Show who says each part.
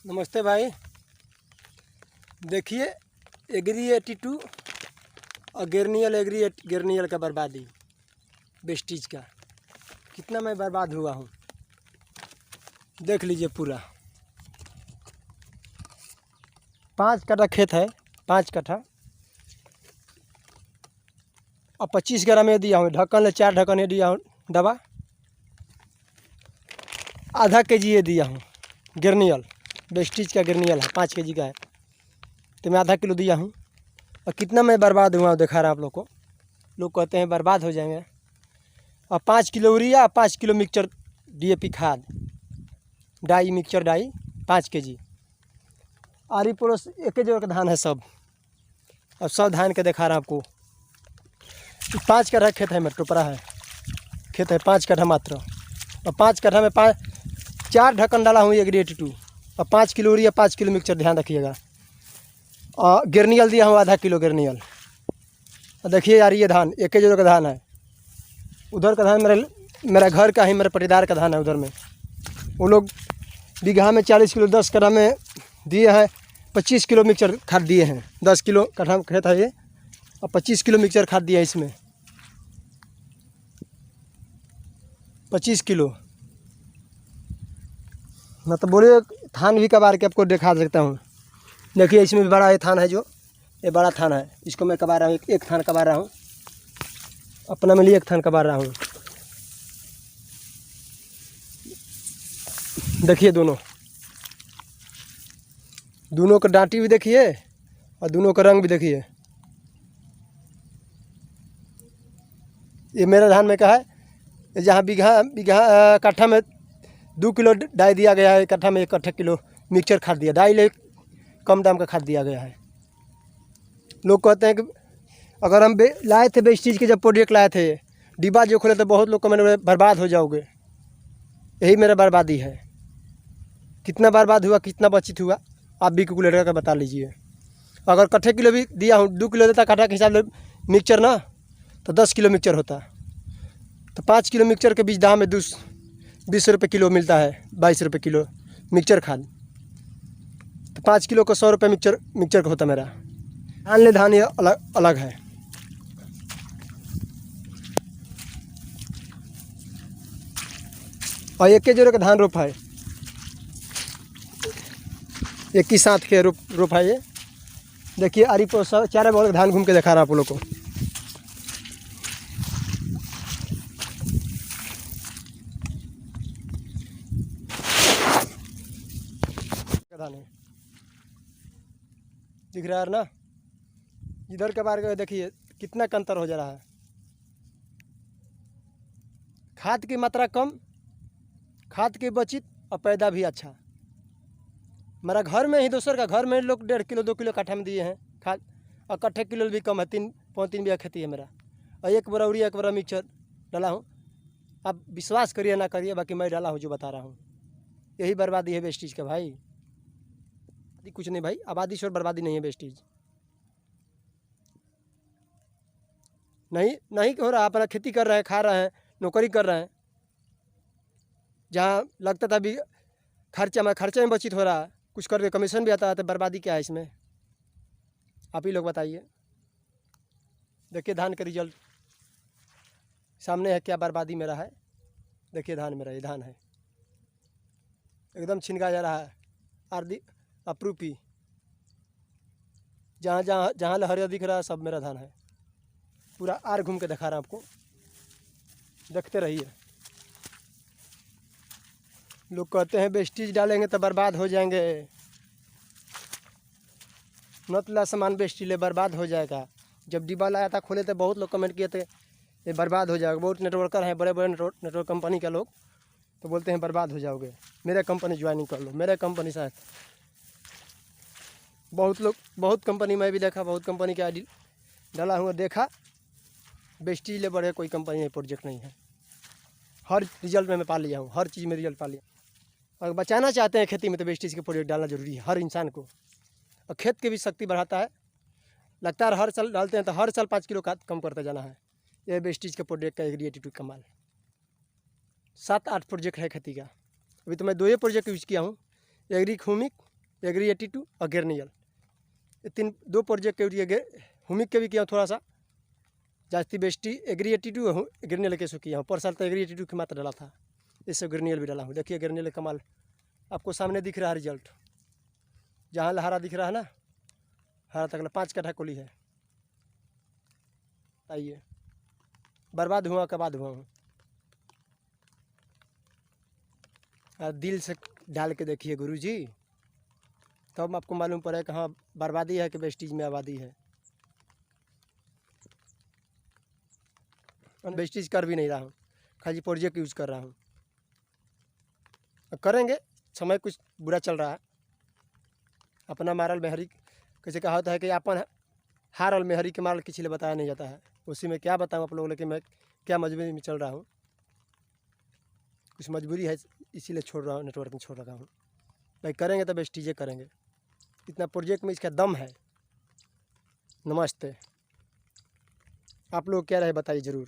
Speaker 1: नमस्ते भाई। देखिए एग्री 82 और गेरनियल का बर्बादी वेस्टीज का कितना मैं बर्बाद हुआ हूँ। देख लीजिए पूरा 5 कट्ठा खेत है, 5 कट्ठा और 25 ग्राम में दिया हूँ। ढक्कन ले 4 ढक्कन ये दिया हूँ दवा। आधा केजी ये दिया हूँ गेरनियल, वेस्टीज का गेरनियल है, 5 केजी का है तो मैं आधा किलो दिया हूँ। और कितना मैं बर्बाद हुआ दिखा रहा हूँ आप लोग को। लोग कहते हैं बर्बाद हो जाएंगे। और 5 kilo urea, 5 kilo mixture DAP खाद, डाई मिक्सचर डाई 5 केजी। आरी पड़ोस एक ही जगह का धान है सब। और सब धान के दिखा रहा हूँ आपको। 5 कट्ठा खेत है, मेरा टोपरा है खेत है, 5 कट्ठा मात्र। और 5 कट्ठा में 4 ढक्कन डाला हूँ एग्री 82 और 5 किलो यूरिया, 5 किलो मिक्सचर, ध्यान रखिएगा। और गेरनियल दिया हूँ आधा किलो गेरनियल। और देखिए यार ये धान एक ही जगह का धान है। उधर का धान मेरा घर का ही, मेरे पटीदार का धान है उधर में। वो लोग बीघा में 40 किलो, 10 कट्ठा में दिए हैं 25 किलो मिक्सचर खाद दिए हैं। 10 किलो कट्ठा खेत है ये और 25 किलो मिक्सचर खाद दिया है इसमें, 25 किलो। मैं तो बोले थान भी कबार के आपको दिखा सकता हूँ। देखिए इसमें भी बड़ा ये थान है, जो ये बड़ा थान है, इसको मैं कबा रहा हूँ। एक थान कबा रहा हूँ अपना, में लिए एक थान कबा रहा हूँ। देखिए दोनों का डांटी भी देखिए और दोनों का रंग भी देखिए। ये मेरा धान में का है, जहाँ बीघा कट्ठा में 2 किलो डाई दिया गया है, कट्ठा में 1 कट्ठा किलो मिक्सचर खाद दिया। डाई ले कम दाम का खाद दिया गया है। लोग कहते हैं कि अगर हम लाए थे वेस्टीज के, जब प्रोडक्ट लाए थे डिब्बा जो खोले तो बहुत लोग कमेंट में बर्बाद हो जाओगे। यही मेरा बर्बादी है। कितना बर्बाद हुआ, कितना बचित हुआ, आप भी कैलकुलेट करके बता लीजिए। अगर कट्ठे किलो भी दिया हूँ, 2 किलो देता कट्ठा के हिसाब से मिक्सचर ना, तो 10 किलो मिक्सचर होता। तो 5 किलो मिक्सचर के बीच दाम में 20 रुपये किलो मिलता है, 22 रुपये किलो मिक्सचर खाद। तो 5 किलो का 100 रुपये मिक्सचर का होता मेरा। धान ले धान ये अलग है। और एक ही जोड़े का धान रोप है, एक ही साथ के रोप है ये। देखिए आरी पर 4 बॉल धान घूम के दिखा रहा आप लोग को। धान है, दिख रहा है ना। इधर के बारे देखिए कितना अंतर हो जा रहा है। खाद की मात्रा कम, खाद की बचत और पैदा भी अच्छा। मेरा घर में ही, दूसर का घर में लोग 1.5 किलो 2 किलो कट्ठा में दिए हैं खाद। और कट्ठे किलो भी कम है, 3 बीघा खेती है मेरा। और 1 बोरा यूरिया, 1 बोरा मिक्सचर डाला हूँ। आप विश्वास करिए ना करिए, बाकी मैं डाला हूँ जो बता रहा हूँ। यही बर्बादी है वेस्टीज का भाई। कुछ नहीं भाई, आबादी से और बर्बादी नहीं है वेस्टीज। नहीं हो रहा। अपना खेती कर रहे हैं, खा रहे हैं, नौकरी कर रहे हैं। जहाँ लगता था भी खर्चे में बचत हो रहा है, कुछ करके कमीशन भी आता है, तो बर्बादी क्या है इसमें, आप ही लोग बताइए। देखिए धान का रिजल्ट सामने है, क्या बर्बादी मेरा है। देखिए धान मेरा, ये धान है एकदम छिनका जा रहा है। आरदी अप्रूपी, जहाँ लहरिया दिख रहा है सब मेरा धान है। पूरा आर घूम के दिखा रहा हूँ आपको, देखते रहिए। लोग कहते हैं वेस्टीज डालेंगे तो बर्बाद हो जाएंगे। नतला सामान वेस्टीज ले बर्बाद हो जाएगा। जब डिब्बा लाया था खोले तो बहुत लोग कमेंट किए थे ये बर्बाद हो जाएगा। बहुत नेटवर्कर हैं, बड़े बड़े नेटवर्क कंपनी के लोग, तो बोलते हैं बर्बाद हो जाओगे। मेरे कंपनी ज्वाइनिंग कर लो, मेरे कंपनी से। बहुत कंपनी में भी देखा, बहुत कंपनी का डाला हुआ देखा। वेस्टीज ले बढ़े कोई कंपनी नहीं, प्रोजेक्ट नहीं है। हर रिजल्ट में मैं पा लिया हूँ, हर चीज़ में रिजल्ट पा लिया। अगर बचाना चाहते हैं खेती में तो वेस्टीज के प्रोडक्ट डालना जरूरी है हर इंसान को। और खेत की भी शक्ति बढ़ाता है। लगता है हर साल डालते हैं तो हर साल 5 किलो का कम करते जाना है। ये वेस्टीज के प्रोडक्ट का एग्री 82 कमाल। 7-8 प्रोजेक्ट है खेती का। अभी तो मैं 2 ही प्रोजेक्ट यूज़ किया हूँ, एग्री खूमिक एग्री 82 और गेर्नियल, ये दो प्रोजेक्ट के लिए हुमिक के भी किया हूँ थोड़ा सा, जास्ती बेस्टी एग्री 82 गेर्नियल कैसे किया हूँ। पर साल तो एग्री 82 की मात्रा डाला था, इससे गेर्नियल भी डाला हूँ। देखिए गेर्नियल कमाल आपको सामने दिख रहा है रिजल्ट, जहाँ हरा दिख रहा है ना, हरा तक 5 कट्ठा कोली है। आइए, बर्बाद हुआ का बाद हुआ हूँ। दिल से डाल के देखिए गुरुजी, तब आपको मालूम पड़े कि हाँ बर्बादी है कि वेस्टीज में आबादी है। वेस्टीज कर भी नहीं रहा हूँ, खाली प्रोजेक्ट यूज़ कर रहा हूँ। करेंगे, समय कुछ बुरा चल रहा है। अपना मारल मेहरी कैसे कहा होता है कि अपन हारल मेहरी के मारल किसी लिए बताया नहीं जाता है। उसी में क्या बताऊँ आप लोगों को कि मैं क्या मजबूरी में चल रहा हूँ। कुछ मजबूरी है इसीलिए छोड़ रहा हूँ, नेटवर्क में छोड़ रहा हूँ। भाई करेंगे तो वेस्टीजें करेंगे, इतना प्रोजेक्ट में इसका दम है। नमस्ते, आप लोग क्या रहे बताइए ज़रूर।